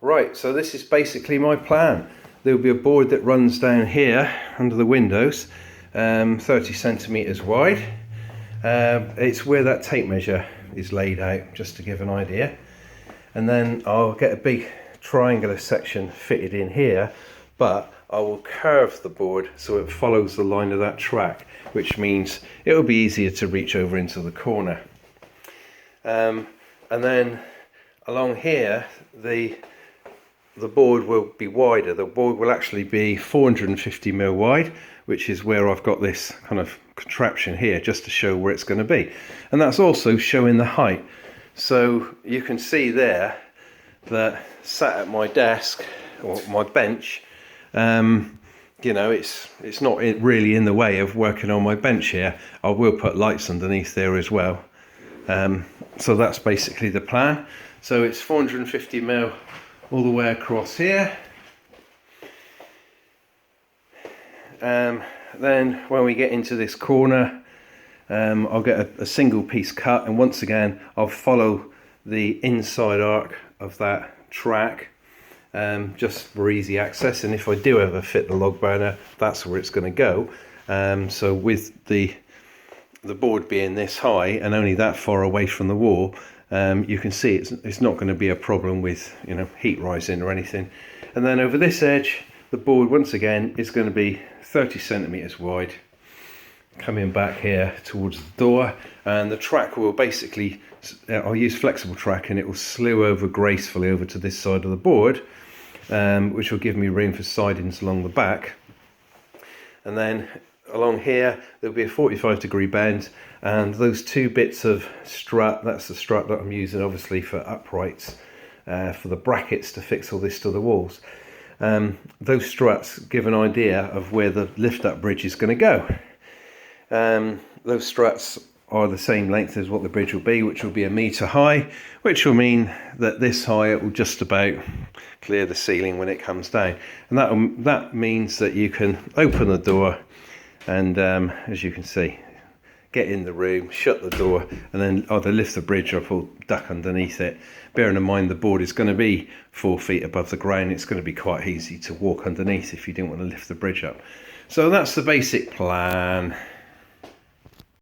Right, so this is basically my plan. There will be a board that runs down here under the windows, 30 centimetres wide. It's where that tape measure is laid out, just to give an idea. And then I'll get a big triangular section fitted in here, but I will curve the board so it follows the line of that track, which means it will be easier to reach over into the corner. And then along here, the board will be wider. The board will actually be 450mm wide, which is where I've got this kind of contraption here just to show where it's going to be. And that's also showing the height. So you can see there that sat at my desk or my bench, you know, it's not really in the way of working on my bench here. I will put lights underneath there as well. So that's basically the plan. So it's 450mm all the way across here. Then when we get into this corner, I'll get a single piece cut, and once again I'll follow the inside arc of that track, just for easy access. And if I do ever fit the log burner, that's where it's going to go. So with the board being this high and only that far away from the wall, you can see it's not going to be a problem with, you know, heat rising or anything. And then over this edge, the board once again is going to be 30 centimeters wide, coming back here towards the door. And the track will basically, I'll use flexible track, and it will slew over gracefully over to this side of the board, which will give me room for sidings along the back. And then along here there'll be a 45-degree bend, and those two bits of strut, that's the strut that I'm using obviously for uprights, for the brackets to fix all this to the walls. Those struts give an idea of where the lift up bridge is going to go. Those struts are the same length as what the bridge will be, which will be 1 metre high, which will mean that this high it will just about clear the ceiling when it comes down. And that means that you can open the door and, as you can see, get in the room, shut the door, and then either lift the bridge up or duck underneath it. Bearing in mind the board is going to be 4 feet above the ground, it's going to be quite easy to walk underneath if you didn't want to lift the bridge up. So that's the basic plan.